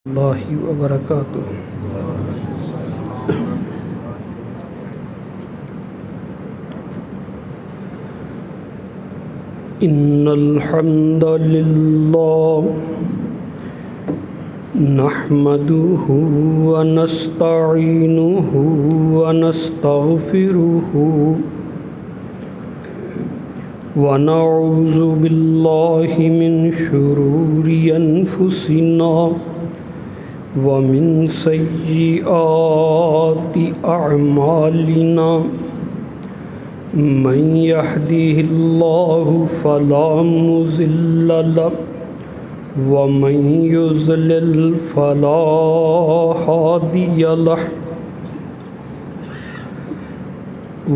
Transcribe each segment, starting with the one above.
اللہ وبرکاتہ۔ ان الحمد للہ نحمده ونستعینه ونستغفره ونعوذ باللہ من شرور انفسنا ومن سیئات اعمالنا من يهده الله فلا مضل له ومن يضلل فلا هادي له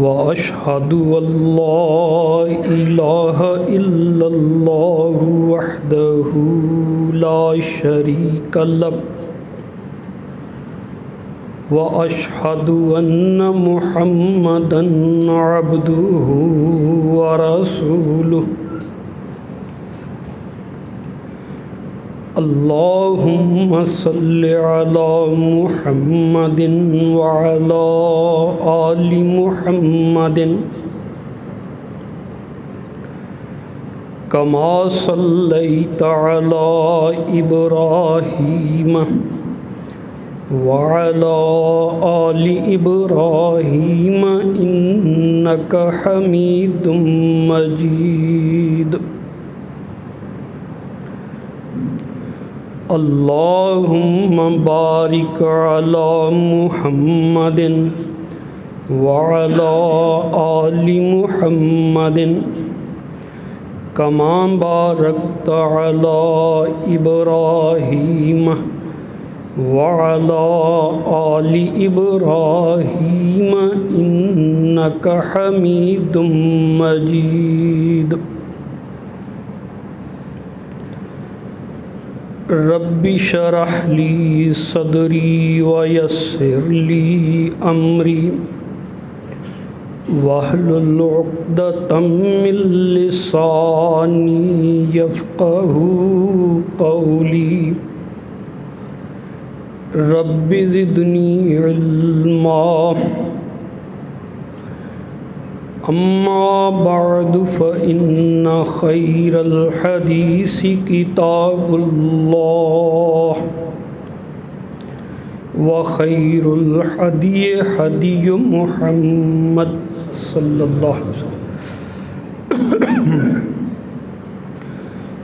وأشهد أن لا إله إلا الله وحده لا شريك له وأشهد أن محمدًا عبده ورسوله اللهم صل على محمد وعلى آل محمد كما صليت على إبراهيم وعلى آل إبراهيم إنك حميد مجيد اللهم بارك على محمد وعلى آل محمد كما باركت على إبراهيم وعلى آل إبراهيم إنك حميد مجيد رب اشرح لي صدري ويسر لي أمري واحلل عقدة من لساني يفقهوا قولي رب زدني علما أما بعد فإن خير الحديث كتاب الله وخير الهدي هدي محمد صلى الله عليه وسلم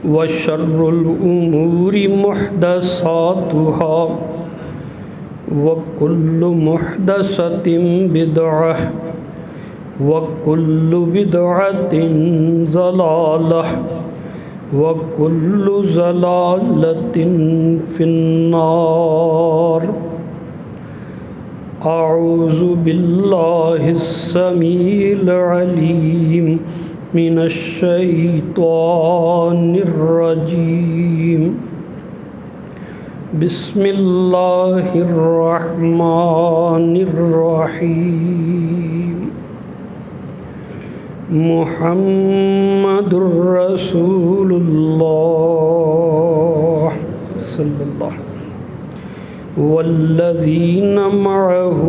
وشر الأمور محدثاتها وكل محدثة بدعة وكل بدعة ضلالة وكل ضلالة في النار أعوذ بالله السميع العليم من الشيطان الرجيم بسم الله الرحمن الرحيم محمد رسول الله صلى الله عليه وسلم والذين معه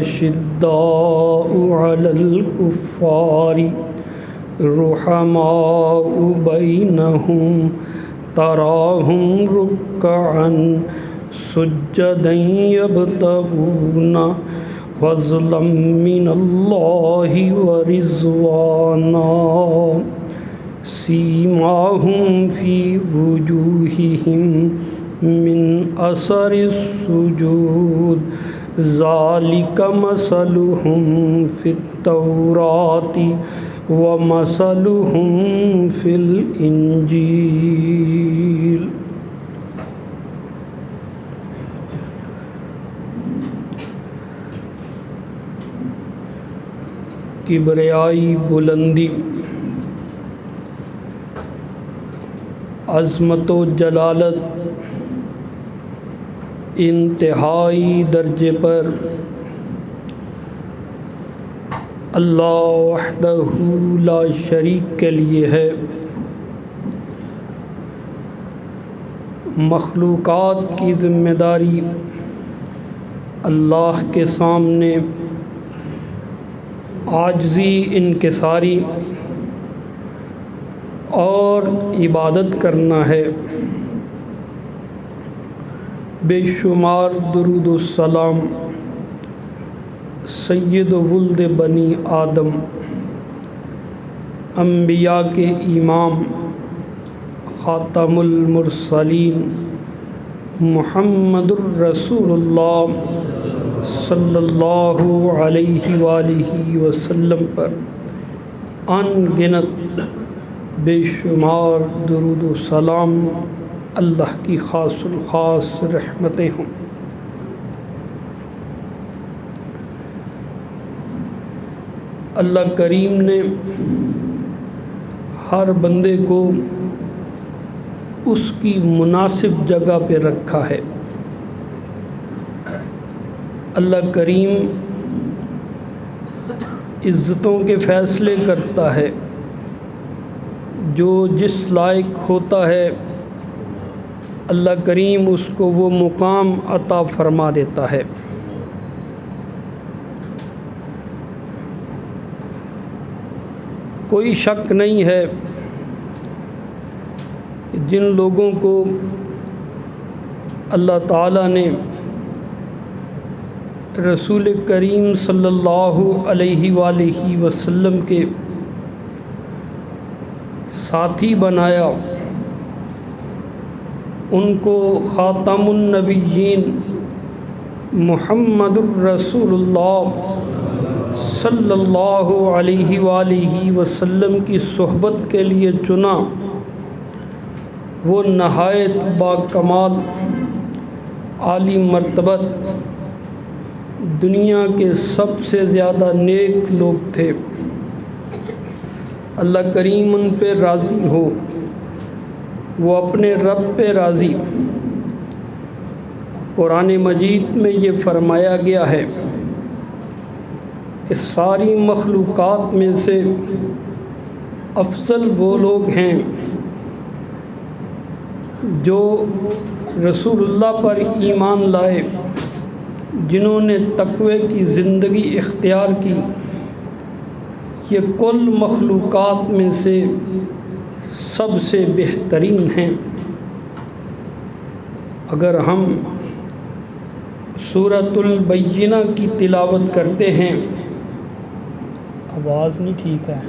أشداء على الكفار رحماء بينهم تراهم ركعا سجدا يبتغون فضلا من الله ورضوانا سيماهم في وجوههم من أثر السجود ذلك مثلهم في التوراة ومثلهم في الإنجيل کبریائی بلندی عظمت و جلالت انتہائی درجے پر اللہ وحدہ لا شریک کے لیے ہے۔ مخلوقات کی ذمہ داری اللہ کے سامنے عاجزی انکساری اور عبادت کرنا ہے۔ بے شمار درود و سلام سید ولد بنی آدم، انبیاء کے امام، خاتم المرسلین محمد الرسول اللہ صلی اللہ علیہ وآلہ وسلم پر ان گنت بے شمار درود و سلام اللہ کی خاص الخاص رحمتیں ہوں۔ اللہ کریم نے ہر بندے کو اس کی مناسب جگہ پہ رکھا ہے۔ اللہ کریم عزتوں کے فیصلے کرتا ہے، جو جس لائق ہوتا ہے اللہ کریم اس کو وہ مقام عطا فرما دیتا ہے۔ کوئی شک نہیں ہے کہ جن لوگوں کو اللہ تعالیٰ نے رسول کریم صلی اللہ علیہ وآلہ وسلم کے ساتھی بنایا، ان کو خاتم النبیین محمد الرسول اللہ صلی اللہ علیہ وآلہ وسلم کی صحبت کے لیے چنا، وہ نہایت باکمال عالی مرتبت دنیا کے سب سے زیادہ نیک لوگ تھے۔ اللہ کریم ان پہ راضی ہو، وہ اپنے رب پہ راضی۔ قرآن مجید میں یہ فرمایا گیا ہے کہ ساری مخلوقات میں سے افضل وہ لوگ ہیں جو رسول اللہ پر ایمان لائے، جنہوں نے تقوی کی زندگی اختیار کی۔ یہ کل مخلوقات میں سے سب سے بہترین ہیں۔ اگر ہم سورۃ البینہ کی تلاوت کرتے ہیں، آواز نہیں ٹھیک ہے،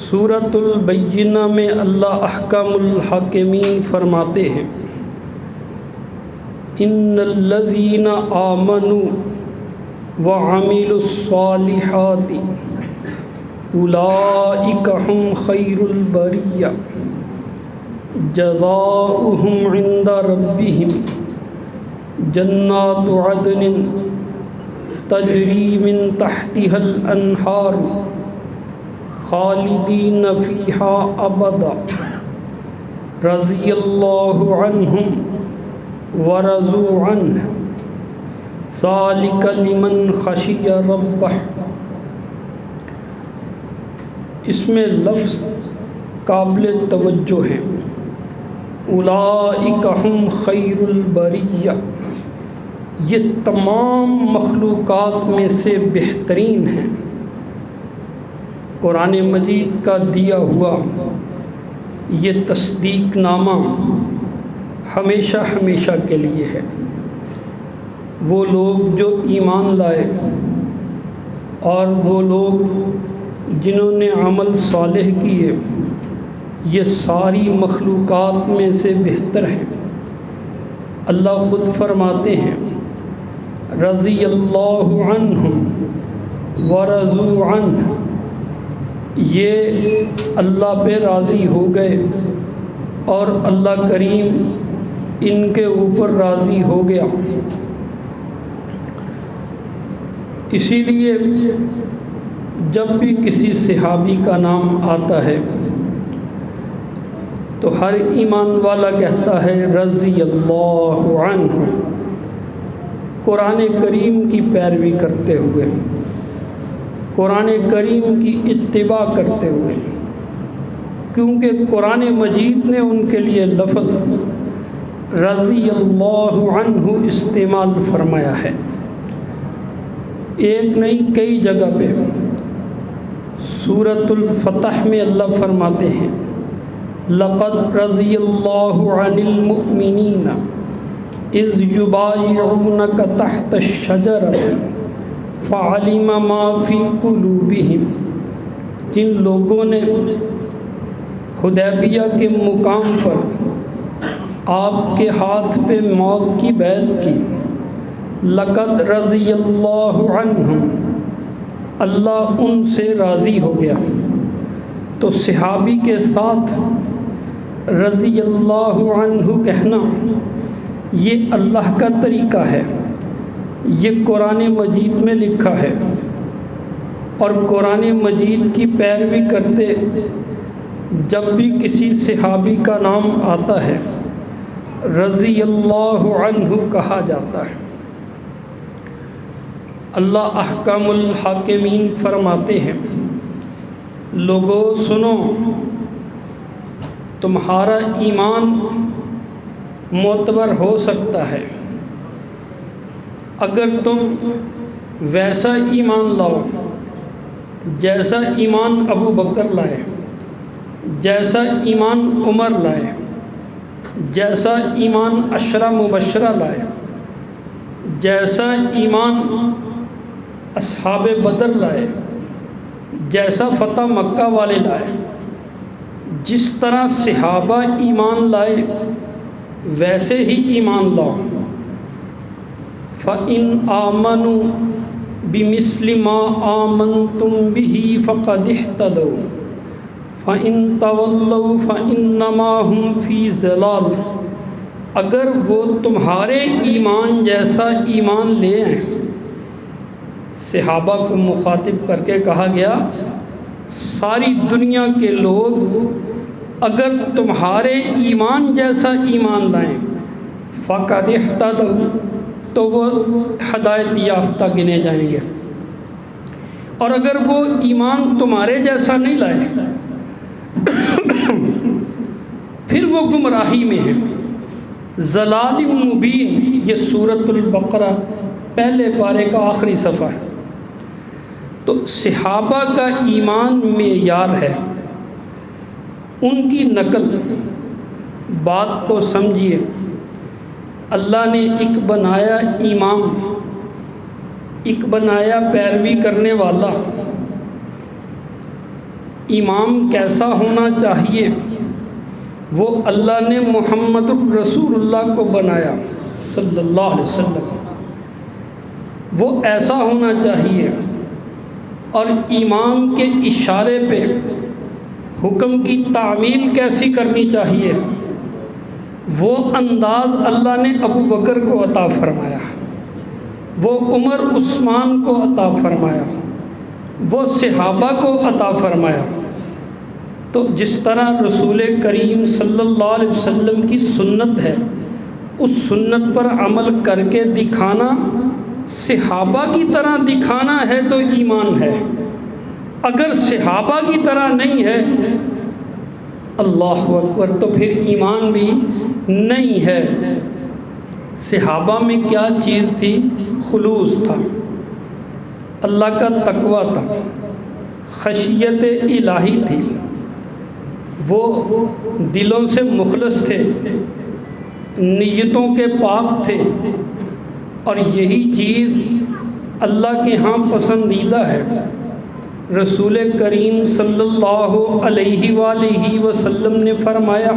سورۃ البینہ میں اللہ احکم الحاکمین فرماتے ہیں، ان الذین آمنوا وعملوا الصالحات اولئک ہم خیر البریہ جزاؤہم عند ربہم جنات عدن تجری من تحتها الانہار خالدین فیہا ابدا رضی اللہ عنہم ورضوا عنہ ذالک لمن خشی ربہ۔ اس میں لفظ قابل توجہ ہیں، اولئک ہم خیر البریہ، یہ تمام مخلوقات میں سے بہترین ہیں۔ قرآن مجید کا دیا ہوا یہ تصدیق نامہ ہمیشہ ہمیشہ کے لیے ہے۔ وہ لوگ جو ایمان لائے اور وہ لوگ جنہوں نے عمل صالح کیے، یہ ساری مخلوقات میں سے بہتر ہیں۔ اللہ خود فرماتے ہیں، رضی اللہ عنہم ورضوا عنہ، یہ اللہ پہ راضی ہو گئے اور اللہ کریم ان کے اوپر راضی ہو گیا۔ اسی لیے جب بھی کسی صحابی کا نام آتا ہے تو ہر ایمان والا کہتا ہے رضی اللہ عنہ، قرآن کریم کی پیروی کرتے ہوئے، قرآن کریم کی اتباع کرتے ہوئے۔ کیونکہ قرآن مجید نے ان کے لیے لفظ رضی اللہ عنہ استعمال فرمایا ہے، ایک نہیں کئی جگہ پہ۔ سورۃ الفتح میں اللہ فرماتے ہیں لقد رضی اللہ عن المؤمنین اذ یبایعونک تحت الشجرۃ فعلم ما فی قلوبہم، جن لوگوں نے حدیبیہ کے مقام پر آپ کے ہاتھ پہ موت کی بیعت کی، لقد رضی اللہ عنہم، اللہ ان سے راضی ہو گیا۔ تو صحابی کے ساتھ رضی اللہ عنہ کہنا یہ اللہ کا طریقہ ہے، یہ قرآن مجید میں لکھا ہے، اور قرآن مجید کی پیروی کرتے جب بھی کسی صحابی کا نام آتا ہے رضی اللہ عنہ کہا جاتا ہے۔ اللہ احکم الحاکمین فرماتے ہیں لوگو سنو، تمہارا ایمان معتبر ہو سکتا ہے اگر تم ویسا ایمان لاؤ جیسا ایمان ابو بکر لائے، جیسا ایمان عمر لائے، جیسا ایمان عشرہ مبشرہ لائے، جیسا ایمان اصحاب بدر لائے، جیسا فتح مکہ والے لائے، جس طرح صحابہ ایمان لائے ویسے ہی ایمان لاؤ۔ فَإِنْ آمَنُوا بِمِثْلِ مَا آمَنْتُمْ بِهِ فَقَدِ اهْتَدَوْا فَإِنْ تَوَلَّوْا فَإِنَّمَا هُمْ فِي ضَلَالٍ، اگر وہ تمہارے ایمان جیسا ایمان لے آئیں، صحابہ کو مخاطب کر کے کہا گیا ساری دنیا کے لوگ اگر تمہارے ایمان جیسا ایمان لائیں فَقَدِ اهْتَدَوْا، تو وہ ہدایت یافتہ گنے جائیں گے، اور اگر وہ ایمان تمہارے جیسا نہیں لائے پھر وہ گمراہی میں ہیں۔ ضلال مبین، یہ سورۃ البقرہ پہلے پارے کا آخری صفحہ ہے۔ تو صحابہ کا ایمان معیار ہے، ان کی نقل بات کو سمجھیے۔ اللہ نے ایک بنایا امام، ایک بنایا پیروی کرنے والا۔ امام کیسا ہونا چاہیے؟ وہ اللہ نے محمد رسول اللہ کو بنایا صلی اللہ علیہ وسلم، وہ ایسا ہونا چاہیے، اور امام کے اشارے پہ حکم کی تعمیل کیسی کرنی چاہیے، وہ انداز اللہ نے ابو بکر کو عطا فرمایا، وہ عمر عثمان کو عطا فرمایا، وہ صحابہ کو عطا فرمایا۔ تو جس طرح رسول کریم صلی اللہ علیہ وسلم کی سنت ہے، اس سنت پر عمل کر کے دکھانا، صحابہ کی طرح دکھانا ہے تو ایمان ہے۔ اگر صحابہ کی طرح نہیں ہے اللہ اکبر تو پھر ایمان بھی نہیں ہے۔ صحابہ میں کیا چیز تھی؟ خلوص تھا، اللہ کا تقوی تھا، خشیت الہی تھی، وہ دلوں سے مخلص تھے، نیتوں کے پاک تھے، اور یہی چیز اللہ کے ہاں پسندیدہ ہے۔ رسول کریم صلی اللہ علیہ وآلہ وسلم نے فرمایا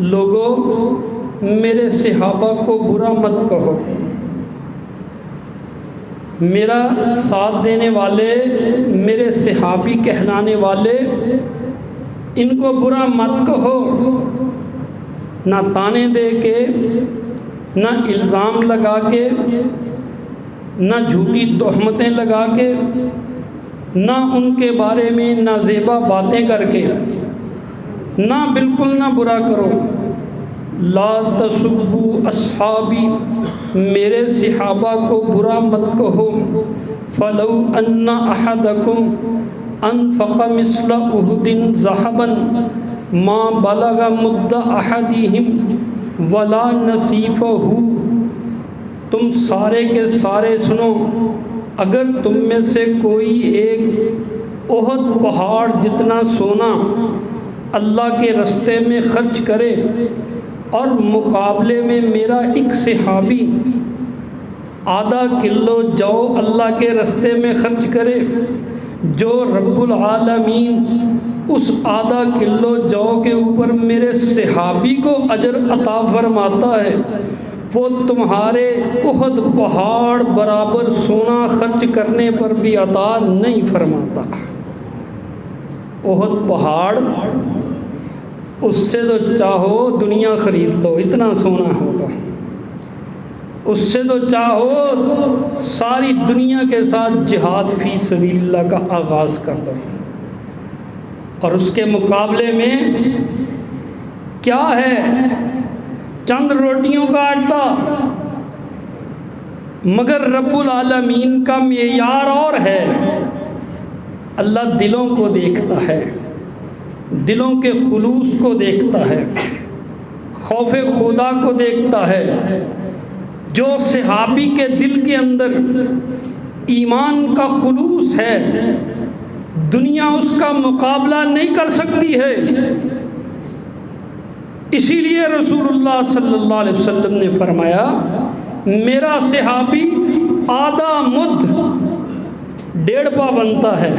لوگو میرے صحابہ کو برا مت کہو، میرا ساتھ دینے والے، میرے صحابی کہلانے والے، ان کو برا مت کہو، نہ تانے دے کے، نہ الزام لگا کے، نہ جھوٹی تہمتیں لگا کے، نہ ان کے بارے میں نازیبا باتیں کر کے، نہ بالکل نہ برا کرو۔ لا تسبوا اصحابی، میرے صحابہ کو برا مت کہو۔ فلو ان احدکم، انفق مثل احد ذهبا ما بلغ مد احدهم ولا نصیفہ۔ تم سارے کے سارے سنو، اگر تم میں سے کوئی ایک احد پہاڑ جتنا سونا اللہ کے رستے میں خرچ کرے اور مقابلے میں میرا ایک صحابی آدھا کلو جو اللہ کے رستے میں خرچ کرے، جو رب العالمین اس آدھا کلو جو کے اوپر میرے صحابی کو اجر عطا فرماتا ہے، وہ تمہارے احد پہاڑ برابر سونا خرچ کرنے پر بھی عطا نہیں فرماتا۔ احد پہاڑ، اس سے تو چاہو دنیا خرید لو، اتنا سونا ہوگا۔ اس سے تو چاہو ساری دنیا کے ساتھ جہاد فی سبیل اللہ کا آغاز کر دو، اور اس کے مقابلے میں کیا ہے؟ چند روٹیوں کا آٹا۔ مگر رب العالمین کا معیار اور ہے، اللہ دلوں کو دیکھتا ہے، دلوں کے خلوص کو دیکھتا ہے، خوف خدا کو دیکھتا ہے۔ جو صحابی کے دل کے اندر ایمان کا خلوص ہے، دنیا اس کا مقابلہ نہیں کر سکتی ہے۔ اسی لیے رسول اللہ صلی اللہ علیہ وسلم نے فرمایا، میرا صحابی آدھا مد 1.5 پا بنتا ہے،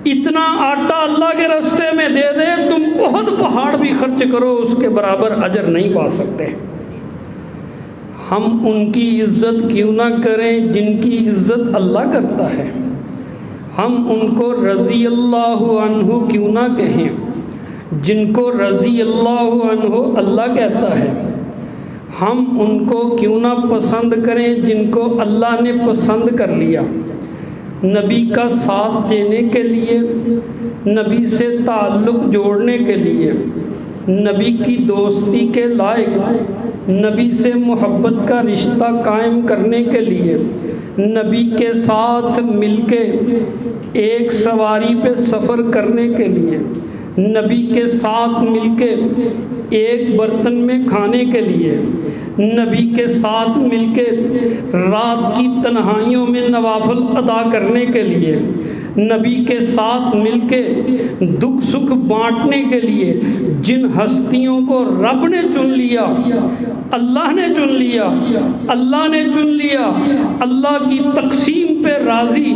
اتنا آٹا اللہ کے راستے میں دے دے، تم احد پہاڑ بھی خرچ کرو، اس کے برابر اجر نہیں پا سکتے۔ ہم ان کی عزت کیوں نہ کریں جن کی عزت اللہ کرتا ہے؟ ہم ان کو رضی اللہ عنہ کیوں نہ کہیں جن کو رضی اللہ عنہ اللہ کہتا ہے؟ ہم ان کو کیوں نہ پسند کریں جن کو اللہ نے پسند کر لیا؟ نبی کا ساتھ دینے کے لیے، نبی سے تعلق جوڑنے کے لیے، نبی کی دوستی کے لائق، نبی سے محبت کا رشتہ قائم کرنے کے لیے، نبی کے ساتھ مل کے ایک سواری پہ سفر کرنے کے لیے، نبی کے ساتھ مل کے ایک برتن میں کھانے کے لیے، نبی کے ساتھ مل کے رات کی تنہائیوں میں نوافل ادا کرنے کے لیے، نبی کے ساتھ مل کے دکھ سکھ بانٹنے کے لیے، جن ہستیوں کو رب نے چن لیا، اللہ نے چن لیا، اللہ نے چن لیا، اللہ کی تقسیم پہ راضی،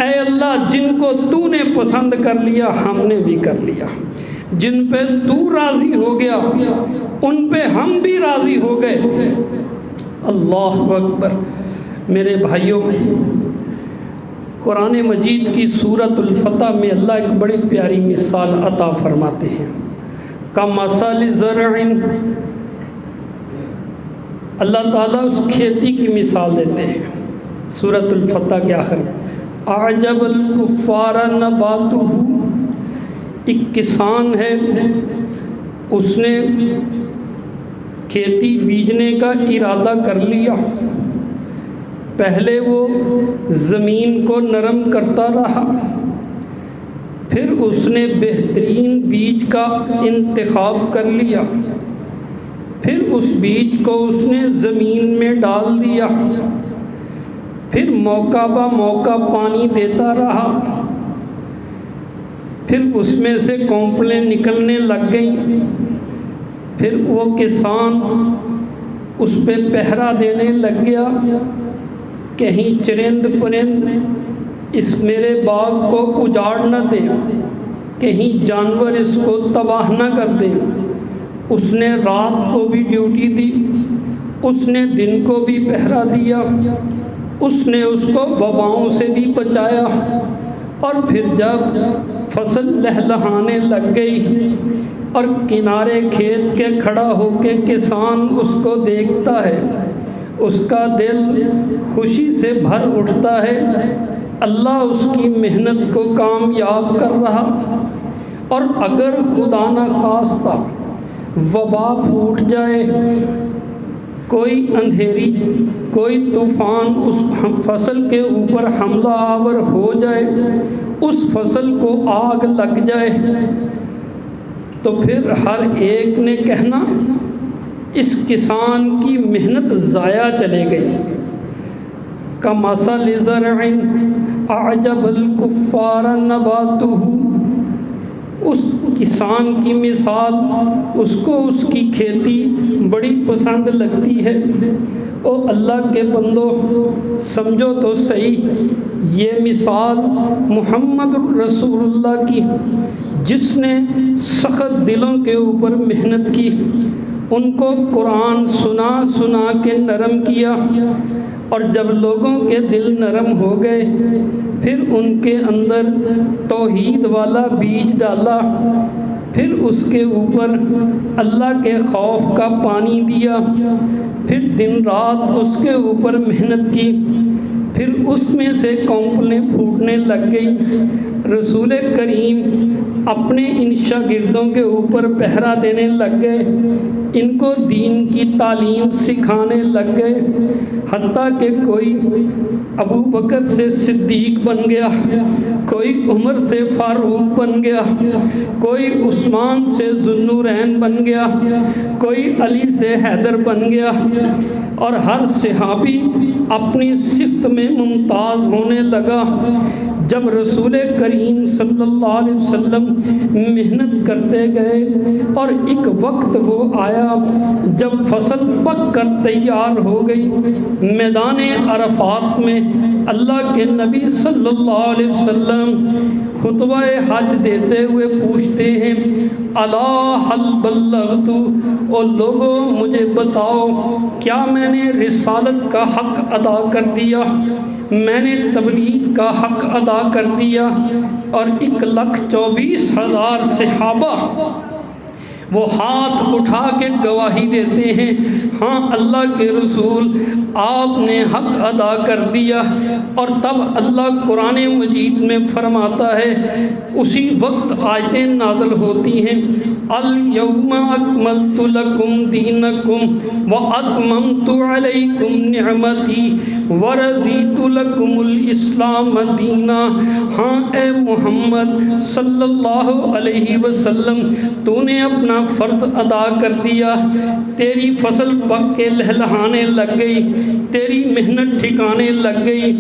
اے اللہ جن کو تو نے پسند کر لیا ہم نے بھی کر لیا، جن پہ تو راضی ہو گیا ان پہ ہم بھی راضی ہو گئے۔ اللہ اکبر۔ میرے بھائیوں، قرآن مجید کی سورۃ الفتح میں اللہ ایک بڑی پیاری مثال عطا فرماتے ہیں۔ کمثل زرع، اللہ تعالیٰ اس کھیتی کی مثال دیتے ہیں سورۃ الفتح کے آخر میں۔ اعجب الکفار نباتہ، ایک کسان ہے، اس نے کھیتی بیجنے کا ارادہ کر لیا۔ پہلے وہ زمین کو نرم کرتا رہا، پھر اس نے بہترین بیج کا انتخاب کر لیا، پھر اس بیج کو اس نے زمین میں ڈال دیا، پھر موقع بہ موقع پانی دیتا رہا، پھر اس میں سے کونپلیں نکلنے لگ گئیں، پھر وہ کسان اس پہ پہرا دینے لگ گیا، کہیں چرند پرند اس میرے باغ کو اجاڑ نہ دیں، کہیں جانور اس کو تباہ نہ کر دیں۔ اس نے رات کو بھی ڈیوٹی دی، اس نے دن کو بھی پہرا دیا، اس نے اس کو وباؤں سے بھی بچایا، اور پھر جب فصل لہلہانے لگ گئی اور کنارے کھیت کے کھڑا ہو کے کسان اس کو دیکھتا ہے، اس کا دل خوشی سے بھر اٹھتا ہے، اللہ اس کی محنت کو کامیاب کر رہا۔ اور اگر خدا نہ خواستہ وبا پھوٹ جائے، کوئی اندھیری، کوئی طوفان اس فصل کے اوپر حملہ آور ہو جائے، اس فصل کو آگ لگ جائے تو پھر ہر ایک نے کہنا اس کسان کی محنت ضائع چلے گئی۔ کمثل زرع اعجب الکفار نباتہ، اس کسان کی مثال، اس کو اس کی کھیتی بڑی پسند لگتی ہے۔ او اللہ کے بندو سمجھو تو صحیح، یہ مثال محمد رسول اللہ کی، جس نے سخت دلوں کے اوپر محنت کی، ان کو قرآن سنا سنا کے نرم کیا، اور جب لوگوں کے دل نرم ہو گئے پھر ان کے اندر توحید والا بیج ڈالا، پھر اس کے اوپر اللہ کے خوف کا پانی دیا، پھر دن رات اس کے اوپر محنت کی، پھر اس میں سے کونپلیں پھوٹنے لگ گئی۔ رسول کریم اپنے ان شاگردوں کے اوپر پہرا دینے لگ گئے، ان کو دین کی تعلیم سکھانے لگ گئے، حتیٰ کہ کوئی ابو بکر سے صدیق بن گیا، کوئی عمر سے فاروق بن گیا، کوئی عثمان سے ذوالنورین بن گیا، کوئی علی سے حیدر بن گیا، اور ہر صحابی اپنی صفت میں ممتاز ہونے لگا۔ جب رسول کریم صلی اللہ علیہ وسلم محنت کرتے گئے اور ایک وقت وہ آیا جب فصل پک کر تیار ہو گئی، میدان عرفات میں اللہ کے نبی صلی اللہ علیہ وسلم خطبہ حج دیتے ہوئے پوچھتے ہیں، الا حل بلغت، او لوگوں مجھے بتاؤ کیا میں نے رسالت کا حق ادا کر دیا، میں نے تبلیغ کا حق ادا کر دیا؟ اور 1,24,000 صحابہ وہ ہاتھ اٹھا کے گواہی دیتے ہیں، ہاں اللہ کے رسول آپ نے حق ادا کر دیا۔ اور تب اللہ قرآن مجید میں فرماتا ہے، اسی وقت آیتیں نازل ہوتی ہیں، الیوم اکملت لکم دینکم واتممت علیکم نعمتی ورضیت لکم الاسلام دینا۔ ہاں اے محمد صلی اللہ علیہ وسلم، تو نے اپنا فرض ادا کر دیا، تیری فصل پک کے لہلہانے لگ گئی، تیری محنت ٹھکانے لگ گئی،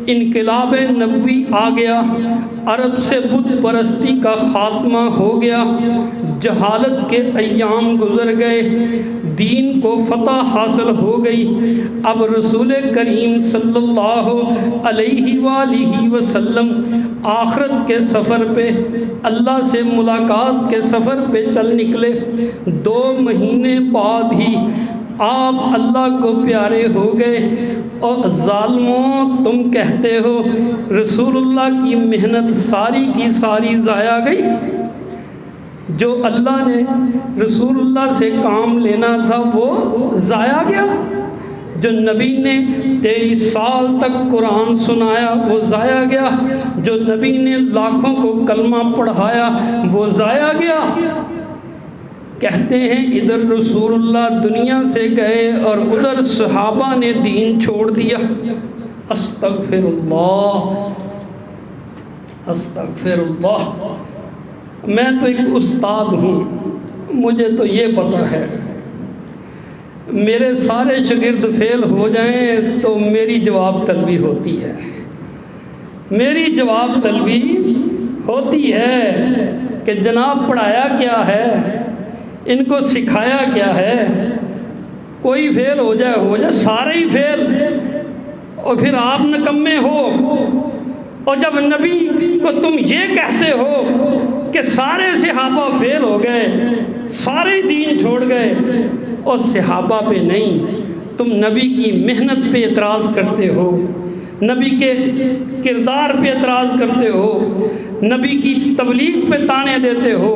انقلاب نبوی آ گیا، عرب سے بت پرستی کا خاتمہ ہو گیا، جہالت کے ایام گزر گئے، دین کو فتح حاصل ہو گئی۔ اب رسول کریم صلی اللہ علیہ وآلہ وسلم آخرت کے سفر پہ، اللہ سے ملاقات کے سفر پہ چل نکلے۔ 2 مہینے بعد ہی آپ اللہ کو پیارے ہو گئے، اور ظالموں تم کہتے ہو رسول اللہ کی محنت ساری کی ساری ضائع گئی؟ جو اللہ نے رسول اللہ سے کام لینا تھا وہ ضائع گیا، جو نبی نے 23 سال تک قرآن سنایا وہ ضائع گیا، جو نبی نے لاکھوں کو کلمہ پڑھایا وہ ضائع گیا۔ کہتے ہیں ادھر رسول اللہ دنیا سے گئے اور ادھر صحابہ نے دین چھوڑ دیا۔ استغفر اللہ، استغفر اللہ۔ میں تو ایک استاد ہوں، مجھے تو یہ پتہ ہے، میرے سارے شاگرد فیل ہو جائیں تو میری جواب طلبی ہوتی ہے، میری جواب طلبی ہوتی ہے کہ جناب پڑھایا کیا ہے، ان کو سکھایا کیا ہے۔ کوئی فیل ہو جائے سارے ہی فیل، اور پھر آپ نکمے ہو، اور جب نبی کو تم یہ کہتے ہو کہ سارے صحابہ فیل ہو گئے، سارے دین چھوڑ گئے، اور صحابہ پہ نہیں، تم نبی کی محنت پہ اعتراض کرتے ہو، نبی کے کردار پہ اعتراض کرتے ہو، نبی کی تبلیغ پہ طعنے دیتے ہو،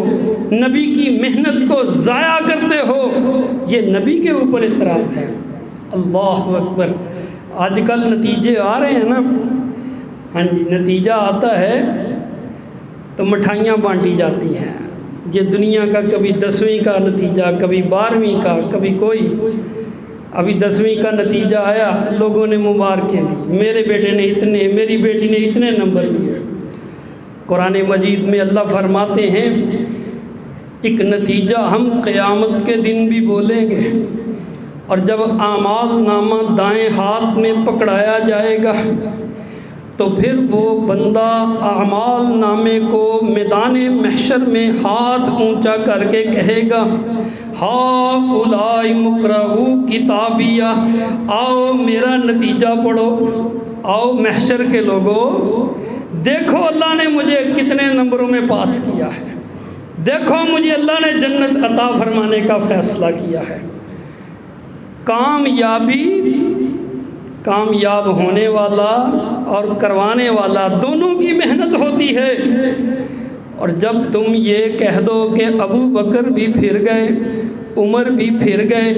نبی کی محنت کو ضائع کرتے ہو، یہ نبی کے اوپر اعتراض ہے۔ اللہ اکبر۔ آج کل نتیجے آ رہے ہیں نا، ہاں جی، نتیجہ آتا ہے تو مٹھائیاں بانٹی جاتی ہیں۔ یہ دنیا کا کبھی 10ویں کا نتیجہ، کبھی 12ویں کا، کبھی کوئی۔ ابھی 10ویں کا نتیجہ آیا، لوگوں نے مبارکیں دی، میرے بیٹے نے اتنے، میری بیٹی نے اتنے نمبر لیے۔ قرآن مجید میں اللہ فرماتے ہیں ایک نتیجہ ہم قیامت کے دن بھی بولیں گے، اور جب اعمال نامہ دائیں ہاتھ میں پکڑایا جائے گا تو پھر وہ بندہ اعمال نامے کو میدان محشر میں ہاتھ اونچا کر کے کہے گا ہا اولائے مقرؤ کتابیہ، آؤ میرا نتیجہ پڑھو، آؤ محشر کے لوگوں، دیکھو اللہ نے مجھے کتنے نمبروں میں پاس کیا ہے، دیکھو مجھے اللہ نے جنت عطا فرمانے کا فیصلہ کیا ہے۔ کامیاب ہونے والا اور کروانے والا دونوں کی محنت ہوتی ہے۔ اور جب تم یہ کہہ دو کہ ابو بکر بھی پھر گئے، عمر بھی پھر گئے،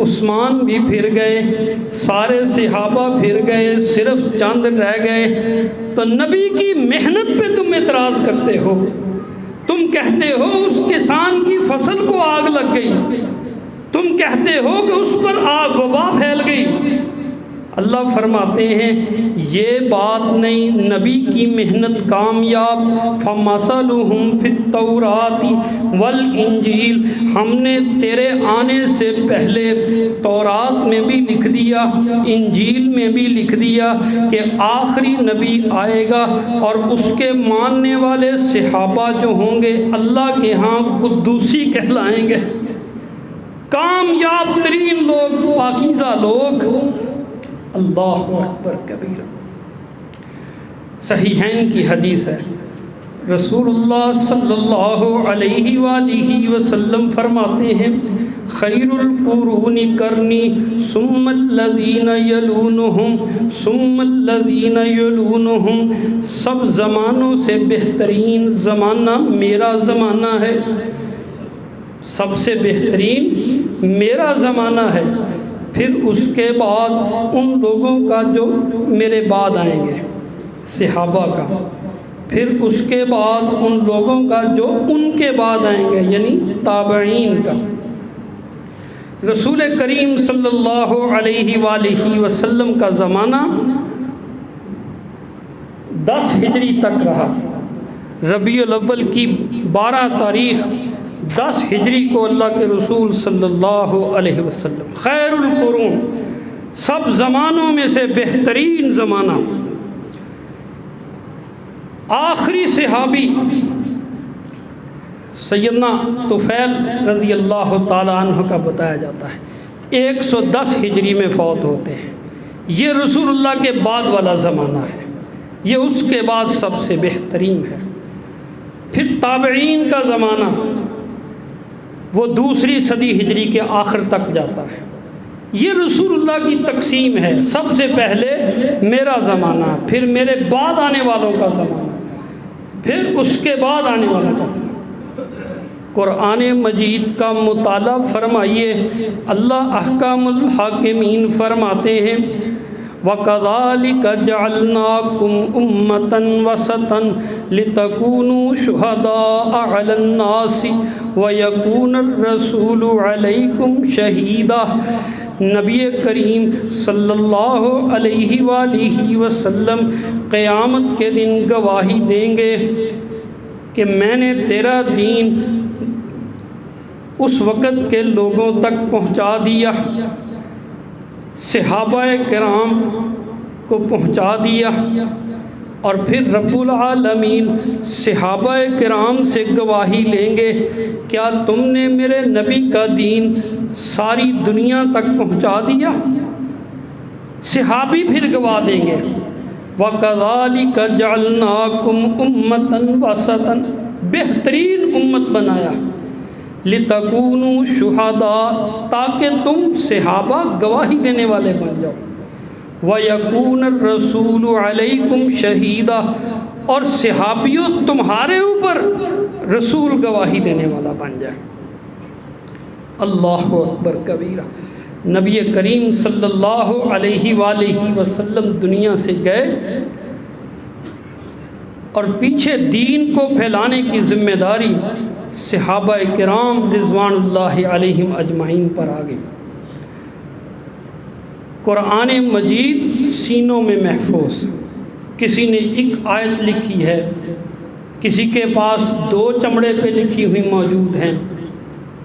عثمان بھی پھر گئے، سارے صحابہ پھر گئے، صرف چند رہ گئے، تو نبی کی محنت پہ تم اعتراض کرتے ہو۔ تم کہتے ہو اس کسان کی فصل کو آگ لگ گئی، تم کہتے ہو کہ اس پر آگ وبا پھیل گئی۔ اللہ فرماتے ہیں یہ بات نہیں، نبی کی محنت کامیاب۔ فَمَثَلُهُمْ فِي التَّوْرَاةِ وَالْإِنْجِيلِ، ہم نے تیرے آنے سے پہلے تورات میں بھی لکھ دیا، انجیل میں بھی لکھ دیا کہ آخری نبی آئے گا، اور اس کے ماننے والے صحابہ جو ہوں گے اللہ کے ہاں قدوسی کہلائیں گے، کامیاب ترین لوگ، پاکیزہ لوگ۔ اللہ اکبر کبیرہ۔ صحیحین کی حدیث ہے، رسول اللہ صلی اللہ علیہ وآلہ وسلم فرماتے ہیں خیر القرون قرنی ثم الذین یلونہم ثم الذین یلونہم، سب زمانوں سے بہترین زمانہ میرا زمانہ ہے، سب سے بہترین میرا زمانہ ہے، پھر اس کے بعد ان لوگوں کا جو میرے بعد آئیں گے صحابہ کا، پھر اس کے بعد ان لوگوں کا جو ان کے بعد آئیں گے یعنی تابعین کا۔ رسول کریم صلی اللہ علیہ وآلہ وسلم کا زمانہ 10 ہجری تک رہا۔ ربیع الاول کی 12 تاریخ 10 ہجری کو اللہ کے رسول صلی اللہ علیہ وسلم، خیر القرون، سب زمانوں میں سے بہترین زمانہ، آخری صحابی سیدنا طفیل رضی اللہ تعالی عنہ کا بتایا جاتا ہے 110 ہجری میں فوت ہوتے ہیں۔ یہ رسول اللہ کے بعد والا زمانہ ہے، یہ اس کے بعد سب سے بہترین ہے۔ پھر تابعین کا زمانہ وہ 2 صدی ہجری کے آخر تک جاتا ہے۔ یہ رسول اللہ کی تقسیم ہے، سب سے پہلے میرا زمانہ، پھر میرے بعد آنے والوں کا زمانہ، پھر اس کے بعد آنے والوں کا زمانہ۔ قرآن مجید کا مطالعہ فرمائیے، اللہ احکام الحاکمین فرماتے ہیں وَكَذَلِكَ جَعَلْنَاكُمْ أُمَّةً وَسَطًا لِتَكُونُوا شُهَدَاءَ عَلَى النَّاسِ وَيَكُونَ الرَّسُولُ عَلَيْكُمْ شَهِيدًا۔ نبی کریم صلی اللہ علیہ وآلہ وسلم قیامت کے دن گواہی دیں گے کہ میں نے تیرا دین اس وقت کے لوگوں تک پہنچا دیا، صحابہ کرام کو پہنچا دیا، اور پھر رب العالمین صحابہ کرام سے گواہی لیں گے کیا تم نے میرے نبی کا دین ساری دنیا تک پہنچا دیا؟ صحابی پھر گواہ دیں گے وَكَذَلِكَ جَعَلْنَاكُمْ أُمَّةً وَسَطًا، بہترین امت بنایا، لِتَكُونُوا شُهَدَاءَ، تاکہ تم صحابہ گواہی دینے والے بن جاؤ، وَيَكُونَ الرَّسُولُ عَلَيْكُمْ شَهِيدًا، اور صحابیوں تمہارے اوپر رسول گواہی دینے والا بن جائے۔ اللہ اکبر کبیرہ۔ نبی کریم صلی اللہ علیہ وآلہ وسلم دنیا سے گئے، اور پیچھے دین کو پھیلانے کی ذمہ داری صحابہ کرام رضوان اللہ علیہم اجمعین پر آ گئی۔ قرآن مجید سینوں میں محفوظ، کسی نے ایک آیت لکھی ہے کسی کے پاس 2 چمڑے پہ لکھی ہوئی موجود ہیں،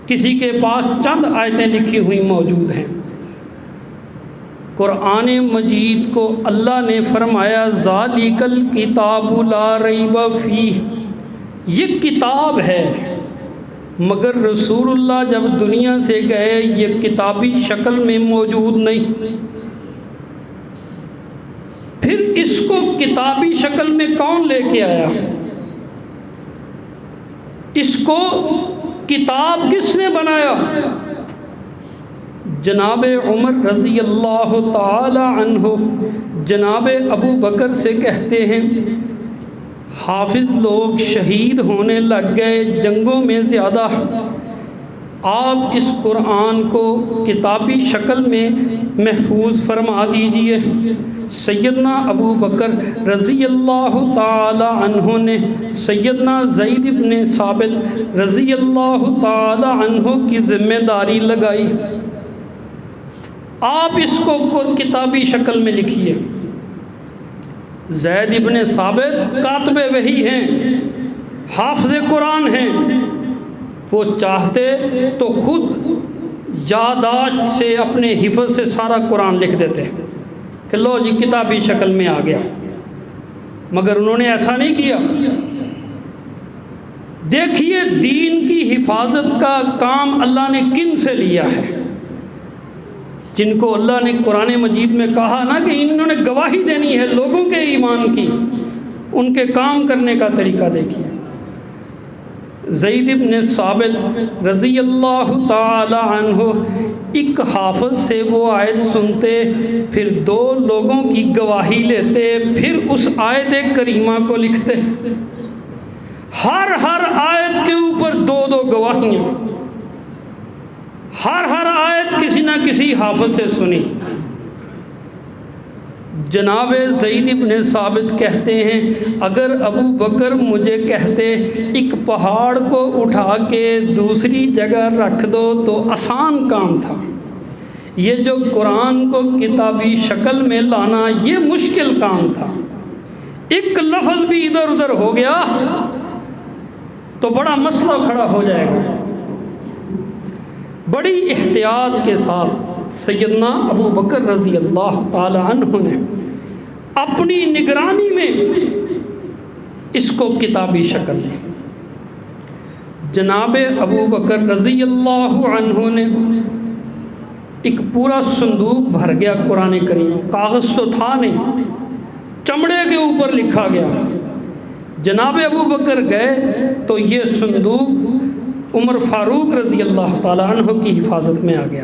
کسی کے پاس چند آیتیں لکھی ہوئی موجود ہیں۔ قرآن مجید کو اللہ نے فرمایا ذالک الکتاب لا ریب فیہ، یہ کتاب ہے، مگر رسول اللہ جب دنیا سے گئے یہ کتابی شکل میں موجود نہیں۔ پھر اس کو کتابی شکل میں کون لے کے آیا؟ اس کو کتاب کس نے بنایا؟ جناب عمر رضی اللہ تعالی عنہ جناب ابو بکر سے کہتے ہیں حافظ لوگ شہید ہونے لگ گئے جنگوں میں زیادہ، آپ اس قرآن کو کتابی شکل میں محفوظ فرما دیجئے۔ سیدنا ابو بکر رضی اللہ تعالی عنہ نے سیدنا زید بن ثابت رضی اللہ تعالی عنہ کی ذمہ داری لگائی، آپ اس کو کتابی شکل میں لکھیے۔ زید بن ثابت کاتب وحی ہیں، حافظ قرآن ہیں، وہ چاہتے تو خود یادداشت سے اپنے حفظ سے سارا قرآن لکھ دیتے کہ لو جی کتابی شکل میں آ گیا، مگر انہوں نے ایسا نہیں کیا۔ دیکھیے دین کی حفاظت کا کام اللہ نے کن سے لیا ہے؟ جن کو اللہ نے قرآن مجید میں کہا نا کہ انہوں نے گواہی دینی ہے لوگوں کے ایمان کی، ان کے کام کرنے کا طریقہ دیکھیے۔ زید بن ثابت رضی اللہ تعالی عنہ ایک حافظ سے وہ آیت سنتے، پھر 2 لوگوں کی گواہی لیتے، پھر اس آیت کریمہ کو لکھتے۔ ہر آیت کے اوپر 2 گواہیاں، ہر آیت کسی نہ کسی حافظ سے سنی۔ جناب زید بن ثابت کہتے ہیں اگر ابو بکر مجھے کہتے ایک پہاڑ کو اٹھا کے دوسری جگہ رکھ دو تو آسان کام تھا، یہ جو قرآن کو کتابی شکل میں لانا یہ مشکل کام تھا، ایک لفظ بھی ادھر ادھر ہو گیا تو بڑا مسئلہ کھڑا ہو جائے گا۔ بڑی احتیاط کے ساتھ سیدنا ابو بکر رضی اللہ تعالی عنہ نے اپنی نگرانی میں اس کو کتابی شکل دی۔ جناب ابو بکر رضی اللہ عنہ نے ایک پورا صندوق بھر گیا قرآن کریم، کاغذ تو تھا نہیں، چمڑے کے اوپر لکھا گیا۔ جناب ابو بکر گئے تو یہ صندوق عمر فاروق رضی اللہ تعالیٰ عنہ کی حفاظت میں آ گیا۔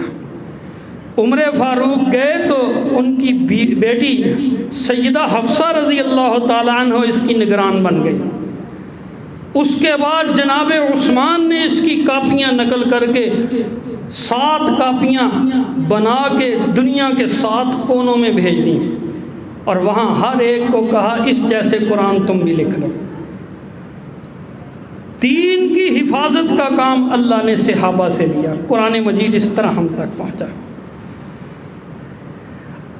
عمر فاروق گئے تو ان کی بیٹی سیدہ حفصہ رضی اللہ تعالیٰ عنہ اس کی نگران بن گئی۔ اس کے بعد جناب عثمان نے اس کی کاپیاں نقل کر کے 7 کاپیاں بنا کے دنیا کے 7 کونوں میں بھیج دیں، اور وہاں ہر ایک کو کہا اس جیسے قرآن تم بھی لکھ لو۔ دین کی حفاظت کا کام اللہ نے صحابہ سے لیا، قرآن مجید اس طرح ہم تک پہنچا۔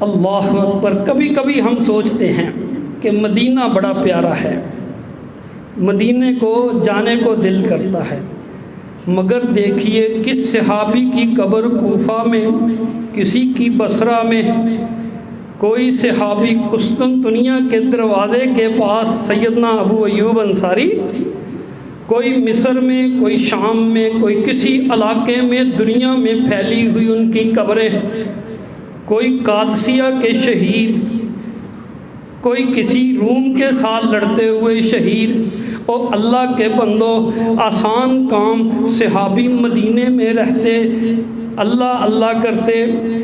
اللہ اکبر۔ کبھی کبھی ہم سوچتے ہیں کہ مدینہ بڑا پیارا ہے، مدینے کو جانے کو دل کرتا ہے، مگر دیکھیے کس صحابی کی قبر کوفہ میں، کسی کی بصرہ میں، کوئی صحابی قسطنطنیہ کے دروازے کے پاس سیدنا ابو ایوب انصاری، کوئی مصر میں، کوئی شام میں، کوئی کسی علاقے میں دنیا میں پھیلی ہوئی ان کی قبریں، کوئی قادسیہ کے شہید، کوئی کسی روم کے ساتھ لڑتے ہوئے شہید۔ اور اللہ کے بندو، آسان کام، صحابی مدینے میں رہتے، اللہ اللہ کرتے،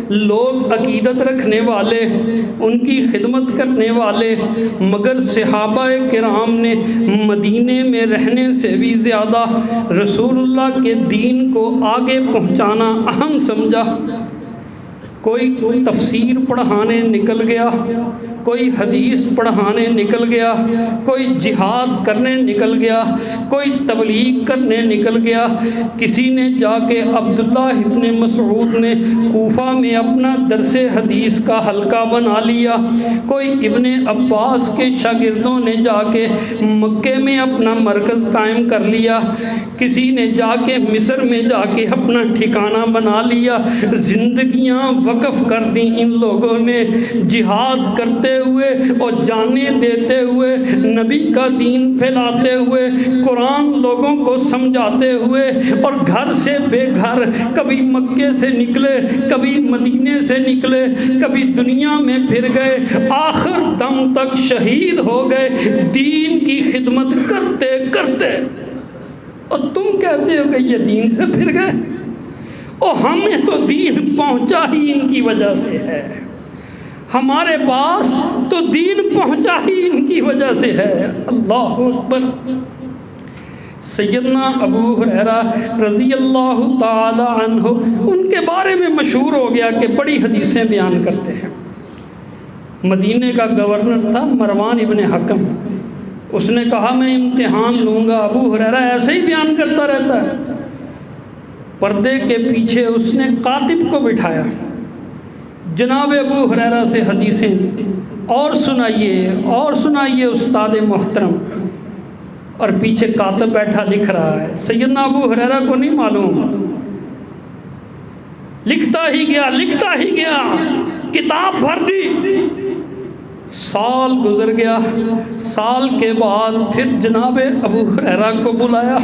لوگ عقیدت رکھنے والے، ان کی خدمت کرنے والے، مگر صحابہ کرام نے مدینے میں رہنے سے بھی زیادہ رسول اللہ کے دین کو آگے پہنچانا اہم سمجھا۔ کوئی تفسیر پڑھانے نکل گیا، کوئی حدیث پڑھانے نکل گیا، کوئی جہاد کرنے نکل گیا، کوئی تبلیغ کرنے نکل گیا۔ کسی نے جا کے عبداللہ ابن مسعود نے کوفہ میں اپنا درس حدیث کا حلقہ بنا لیا، کوئی ابن عباس کے شاگردوں نے جا کے مکے میں اپنا مرکز قائم کر لیا، کسی نے جا کے مصر میں جا کے اپنا ٹھکانہ بنا لیا۔ زندگیاں وقف کر دیں ان لوگوں نے، جہاد کرتے ہوئے اور جانیں دیتے ہوئے، نبی کا دین پھیلاتے ہوئے، قرآن لوگوں کو سمجھاتے ہوئے، اور گھر سے بے گھر، کبھی مکے سے نکلے، کبھی مدینے سے نکلے، کبھی دنیا میں پھر گئے، آخر دم تک شہید ہو گئے دین کی خدمت کرتے کرتے۔ اور تم کہتے ہو کہ یہ دین سے پھر گئے، اور ہمیں تو دین پہنچا ہی ان کی وجہ سے ہے، ہمارے پاس تو دین پہنچا ہی ان کی وجہ سے ہے۔ اللہ اکبر۔ سیدنا ابو ہریرہ رضی اللہ تعالی عنہ، ان کے بارے میں مشہور ہو گیا کہ بڑی حدیثیں بیان کرتے ہیں۔ مدینے کا گورنر تھا مروان ابن حکم، اس نے کہا میں امتحان لوں گا۔ ابو ہریرہ ایسے ہی بیان کرتا رہتا ہے۔ پردے کے پیچھے اس نے کاتب کو بٹھایا، جناب ابو ہریرہ سے حدیثیں اور سنائیے استاد محترم، اور پیچھے کاتب بیٹھا لکھ رہا ہے۔ سیدنا ابو ہریرہ کو نہیں معلوم، لکھتا ہی گیا، کتاب بھر دی۔ سال گزر گیا، سال کے بعد پھر جناب ابو ہریرہ کو بلایا۔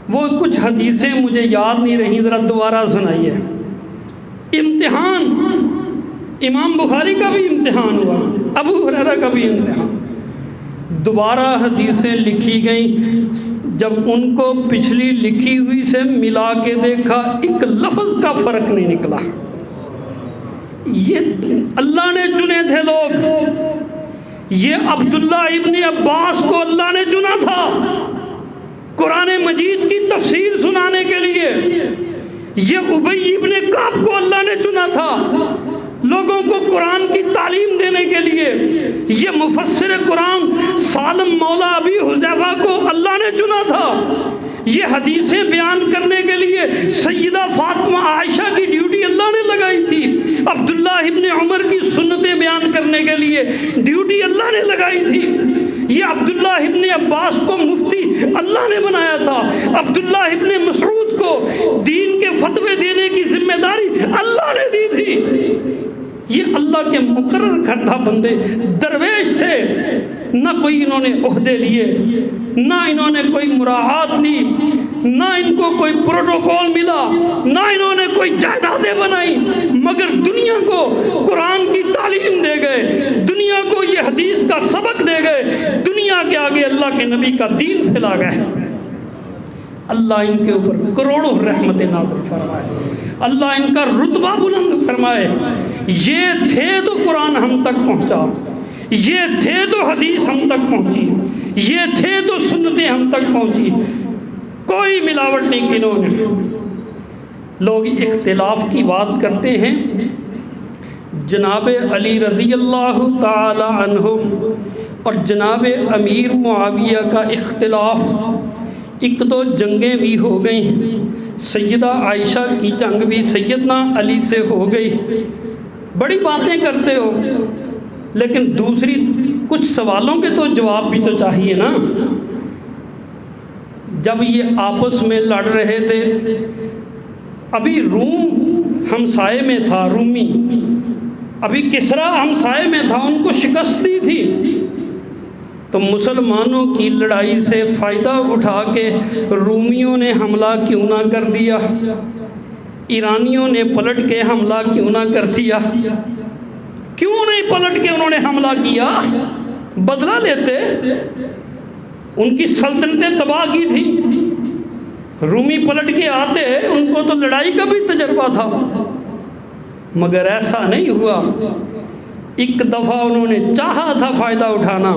وہ کچھ حدیثیں مجھے یاد نہیں رہیں، ذرا دوبارہ سنائیے۔ امتحان، امام بخاری کا بھی امتحان ہوا، ابو ہریرہ کا بھی امتحان۔ دوبارہ حدیثیں لکھی گئیں، جب ان کو پچھلی لکھی ہوئی سے ملا کے دیکھا، ایک لفظ کا فرق نہیں نکلا۔ یہ اللہ نے چنے تھے لوگ، یہ عبداللہ ابن عباس کو اللہ نے چنا تھا قرآن مجید کی تفسیر سنانے کے لیے، یہ ابی ابن کعب کو اللہ نے چنا تھا لوگوں کو قرآن کی تعلیم دینے کے لیے، یہ مفسر قرآن سالم مولا ابی حذیفہ کو اللہ نے چنا تھا، یہ حدیثیں بیان کرنے کے لیے سیدہ فاطمہ عائشہ کی ڈیوٹی اللہ نے لگائی تھی، عبداللہ ابن عمر کی سنتیں بیان کرنے کے لیے ڈیوٹی اللہ نے لگائی تھی، یہ عبداللہ ابن عباس کو مفتی اللہ نے بنایا تھا، عبداللہ ابن مسعود کو دین کے فتوے دینے کی ذمہ داری اللہ نے دی تھی۔ یہ اللہ کے مقرر کردہ بندے درویش تھے، نہ کوئی انہوں نے عہدے لیے، نہ انہوں نے کوئی مراعات لی، نہ ان کو کوئی پروٹوکول ملا، نہ انہوں نے کوئی جائیدادیں بنائی، مگر دنیا کو قرآن کی تعلیم دے گئے، دنیا کو یہ حدیث کا سبق دے گئے، دنیا کے آگے اللہ کے نبی کا دین پھیلا گئے۔ اللہ ان کے اوپر کروڑوں رحمتیں نازل فرمائے، اللہ ان کا رتبہ بلند فرمائے۔ یہ تھے تو قرآن ہم تک پہنچا، یہ تھے تو حدیث ہم تک پہنچی، یہ تھے تو سنتیں ہم تک پہنچی، کوئی ملاوٹ نہیں کی انہوں نے۔ لوگ اختلاف کی بات کرتے ہیں، جناب علی رضی اللہ تعالی عنہ اور جناب امیر معاویہ کا اختلاف، ایک دو جنگیں بھی ہو گئیں، سیدہ عائشہ کی جنگ بھی سیدنا علی سے ہو گئی۔ بڑی باتیں کرتے ہو، لیکن دوسری کچھ سوالوں کے تو جواب بھی تو چاہیے نا۔ جب یہ آپس میں لڑ رہے تھے، ابھی روم ہمسائے میں تھا، رومی، ابھی کسرا ہمسائے میں تھا، ان کو شکست دی تھی، تو مسلمانوں کی لڑائی سے فائدہ اٹھا کے رومیوں نے حملہ کیوں نہ کر دیا، ایرانیوں نے پلٹ کے حملہ کیوں نہ کر دیا؟ کیوں نہیں پلٹ کے انہوں نے حملہ کیا؟ بدلہ لیتے، ان کی سلطنتیں تباہ کی تھی، رومی پلٹ کے آتے، ان کو تو لڑائی کا بھی تجربہ تھا، مگر ایسا نہیں ہوا۔ ایک دفعہ انہوں نے چاہا تھا فائدہ اٹھانا،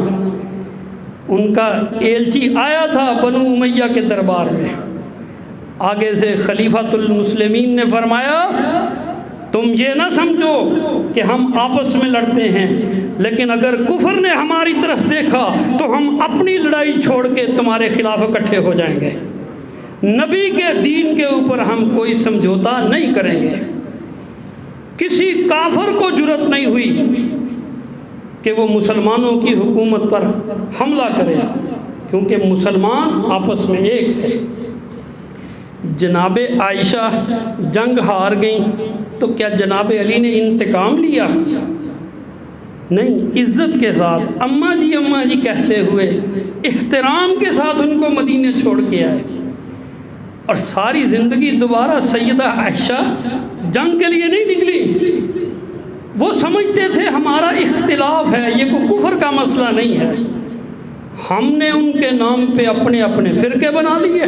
ان کا ایلچی آیا تھا بنو امیہ کے دربار میں، آگے سے خلیفۃ المسلمین نے فرمایا تم یہ نہ سمجھو کہ ہم آپس میں لڑتے ہیں، لیکن اگر کفر نے ہماری طرف دیکھا تو ہم اپنی لڑائی چھوڑ کے تمہارے خلاف اکٹھے ہو جائیں گے۔ نبی کے دین کے اوپر ہم کوئی سمجھوتا نہیں کریں گے۔ کسی کافر کو جرأت نہیں ہوئی کہ وہ مسلمانوں کی حکومت پر حملہ کرے، کیونکہ مسلمان آپس میں ایک تھے۔ جناب عائشہ جنگ ہار گئیں تو کیا جناب علی نے انتقام لیا؟ نہیں، عزت کے ساتھ اماں جی کہتے ہوئے احترام کے ساتھ ان کو مدینے چھوڑ کے آئے، اور ساری زندگی دوبارہ سیدہ عائشہ جنگ کے لیے نہیں نکلی۔ وہ سمجھتے تھے ہمارا اختلاف ہے، یہ کوئی کفر کا مسئلہ نہیں ہے۔ ہم نے ان کے نام پہ اپنے اپنے فرقے بنا لیے،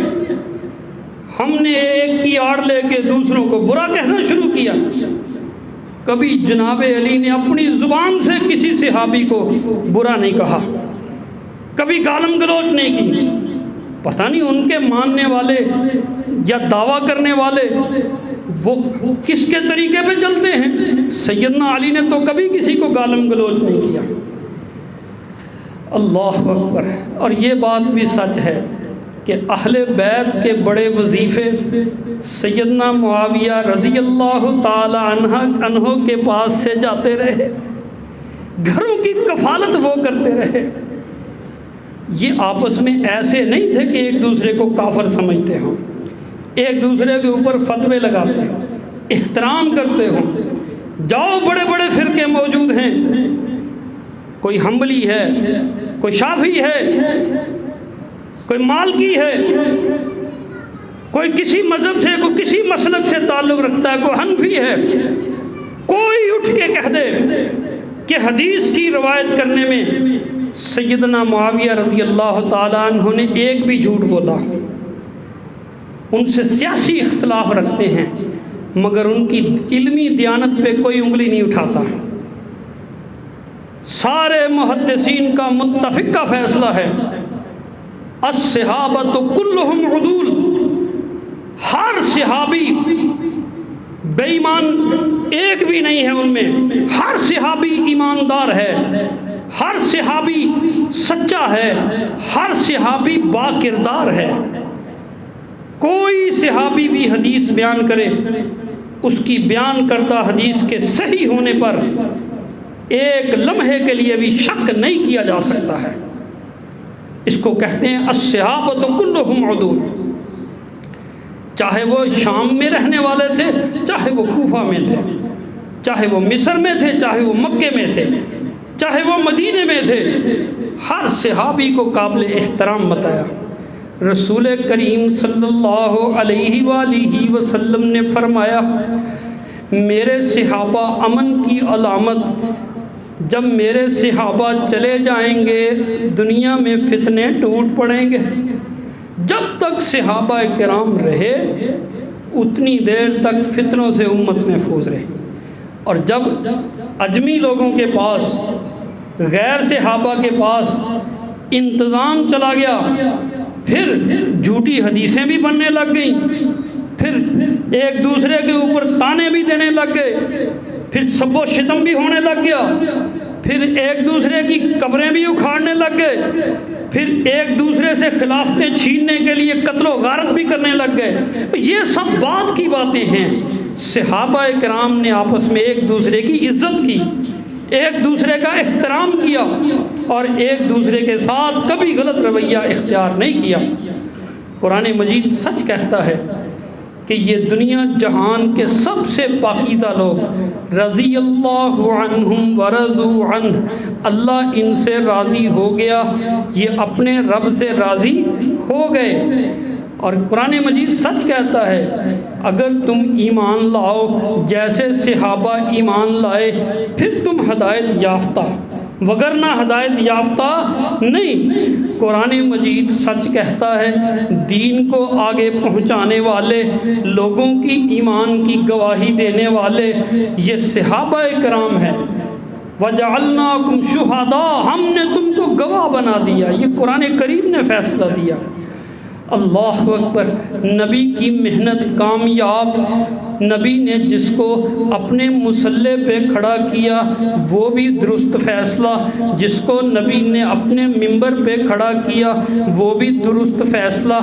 ہم نے ایک کی آڑ لے کے دوسروں کو برا کہنا شروع کیا۔ کبھی جناب علی نے اپنی زبان سے کسی صحابی کو برا نہیں کہا، کبھی گالم گلوچ نہیں کی۔ پتہ نہیں ان کے ماننے والے یا دعویٰ کرنے والے وہ کس کے طریقے پہ چلتے ہیں۔ سیدنا علی نے تو کبھی کسی کو گالم گلوچ نہیں کیا۔ اللہ اکبر۔ اور یہ بات بھی سچ ہے کہ اہل بیت کے بڑے وظیفے سیدنا معاویہ رضی اللہ تعالی عنہ کے پاس سے جاتے رہے، گھروں کی کفالت وہ کرتے رہے۔ یہ آپس میں ایسے نہیں تھے کہ ایک دوسرے کو کافر سمجھتے ہوں، ایک دوسرے کے اوپر فتوے لگاتے ہوں، احترام کرتے ہوں۔ جاؤ بڑے بڑے فرقے موجود ہیں، کوئی حنبلی ہے، کوئی شافعی ہے، کوئی مالکی ہے، کوئی کسی مذہب سے، کوئی کسی مسلک سے تعلق رکھتا ہے، کوئی حنفی ہے، کوئی اٹھ کے کہہ دے کہ حدیث کی روایت کرنے میں سیدنا معاویہ رضی اللہ تعالیٰ عنہ نے ایک بھی جھوٹ بولا۔ ان سے سیاسی اختلاف رکھتے ہیں مگر ان کی علمی دیانت پہ کوئی انگلی نہیں اٹھاتا۔ سارے محدثین کا متفقہ فیصلہ ہے، الصحابۃ کلہم عدول، ہر صحابی بے ایمان ایک بھی نہیں ہے ان میں، ہر صحابی ایماندار ہے، ہر صحابی سچا ہے، ہر صحابی با کردار ہے۔ کوئی صحابی بھی حدیث بیان کرے، اس کی بیان کردہ حدیث کے صحیح ہونے پر ایک لمحے کے لیے بھی شک نہیں کیا جا سکتا ہے۔ اس کو کہتے ہیں الصحابۃ کلہم عدول۔ چاہے وہ شام میں رہنے والے تھے، چاہے وہ کوفہ میں تھے، چاہے وہ مصر میں تھے، چاہے وہ مکے میں تھے، چاہے وہ مدینے میں تھے، ہر صحابی کو قابل احترام بتایا۔ رسول کریم صلی اللہ علیہ وآلہ وسلم نے فرمایا، میرے صحابہ امن کی علامت، جب میرے صحابہ چلے جائیں گے دنیا میں فتنے ٹوٹ پڑیں گے۔ جب تک صحابہ کرام رہے اتنی دیر تک فتنوں سے امت محفوظ رہے، اور جب اجمی لوگوں کے پاس، غیر صحابہ کے پاس انتظام چلا گیا، پھر جھوٹی حدیثیں بھی بننے لگ گئیں، پھر ایک دوسرے کے اوپر تانے بھی دینے لگ گئے، پھر سب و شتم بھی ہونے لگ گیا، پھر ایک دوسرے کی قبریں بھی اکھاڑنے لگ گئے، پھر ایک دوسرے سے خلافتیں چھیننے کے لیے قتل و غارت بھی کرنے لگ گئے۔ یہ سب بعد کی باتیں ہیں۔ صحابہ کرام نے آپس میں ایک دوسرے کی عزت کی، ایک دوسرے کا احترام کیا، اور ایک دوسرے کے ساتھ کبھی غلط رویہ اختیار نہیں کیا۔ قرآن مجید سچ کہتا ہے کہ یہ دنیا جہان کے سب سے پاکیزہ لوگ رضی اللہ عنہم ورضوا عنہ، اللہ ان سے راضی ہو گیا، یہ اپنے رب سے راضی ہو گئے۔ اور قرآن مجید سچ کہتا ہے اگر تم ایمان لاؤ جیسے صحابہ ایمان لائے پھر تم ہدایت یافتہ، وگرنہ ہدایت یافتہ نہیں۔ قرآن مجید سچ کہتا ہے دین کو آگے پہنچانے والے، لوگوں کی ایمان کی گواہی دینے والے یہ صحابہ کرام ہیں۔ وَجَعَلْنَاكُمْ شُهَدَاءَ، ہم نے تم کو گواہ بنا دیا، یہ قرآن کریم نے فیصلہ دیا۔ اللہ اکبر۔ نبی کی محنت کامیاب نبی نے جس کو اپنے مصلی پہ کھڑا کیا وہ بھی درست فیصلہ، جس کو نبی نے اپنے ممبر پہ کھڑا کیا وہ بھی درست فیصلہ،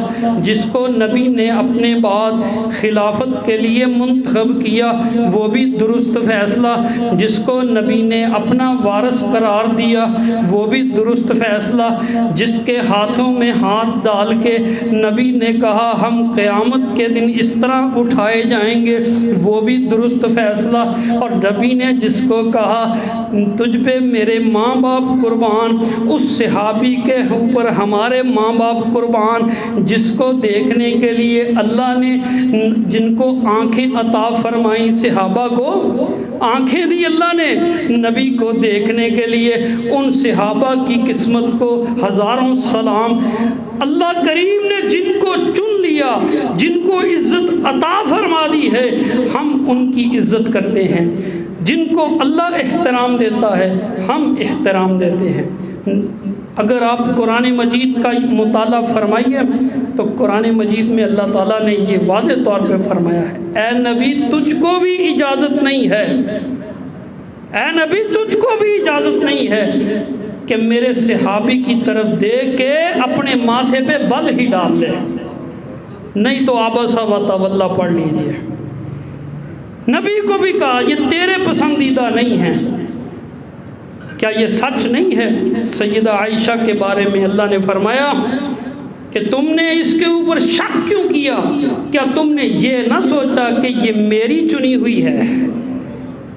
جس کو نبی نے اپنے بعد خلافت کے لیے منتخب کیا وہ بھی درست فیصلہ، جس کو نبی نے اپنا وارث قرار دیا وہ بھی درست فیصلہ، جس کے ہاتھوں میں ہاتھ ڈال کے نبی نے کہا ہم قیامت کے دن اس طرح اٹھائے جائیں گے وہ بھی درست فیصلہ، اور نبی نے جس کو کہا تجھ پہ میرے ماں باپ قربان، اس صحابی کے اوپر ہمارے ماں باپ قربان، جس کو دیکھنے کے لیے اللہ نے جن کو آنکھیں عطا فرمائیں، صحابہ کو آنکھیں دی اللہ نے نبی کو دیکھنے کے لیے، ان صحابہ کی قسمت کو ہزاروں سلام۔ اللہ کریم نے جن کو چن لیا، جن کو عزت عطا فرما دی ہے، ہم ان کی عزت کرتے ہیں، جن کو اللہ احترام دیتا ہے ہم احترام دیتے ہیں۔ اگر آپ قرآن مجید کا مطالعہ فرمائیے تو قرآن مجید میں اللہ تعالیٰ نے یہ واضح طور پہ فرمایا ہے اے نبی تجھ کو بھی اجازت نہیں ہے، اے نبی تجھ کو بھی اجازت نہیں ہے کہ میرے صحابی کی طرف دیکھ کے اپنے ماتھے پہ بل ہی ڈال لے، نہیں تو عبس و تولی پڑھ لیجئے۔ نبی کو بھی کہا یہ تیرے پسندیدہ نہیں ہیں۔ کیا یہ سچ نہیں ہے؟ سیدہ عائشہ کے بارے میں اللہ نے فرمایا کہ تم نے اس کے اوپر شک کیوں کیا؟ کیا تم نے یہ نہ سوچا کہ یہ میری چنی ہوئی ہے،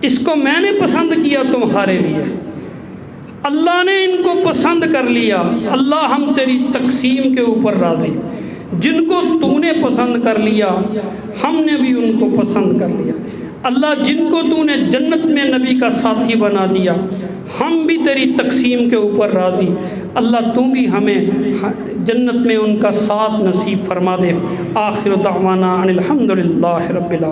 اس کو میں نے پسند کیا تمہارے لیے، اللہ نے ان کو پسند کر لیا۔ اللہ ہم تیری تقسیم کے اوپر راضی، جن کو تو نے پسند کر لیا ہم نے بھی ان کو پسند کر لیا۔ اللہ جن کو تو نے جنت میں نبی کا ساتھی بنا دیا ہم بھی تیری تقسیم کے اوپر راضی، اللہ تو بھی ہمیں جنت میں ان کا ساتھ نصیب فرما دے۔ آخر دعوانا ان الحمدللہ رب العالمین۔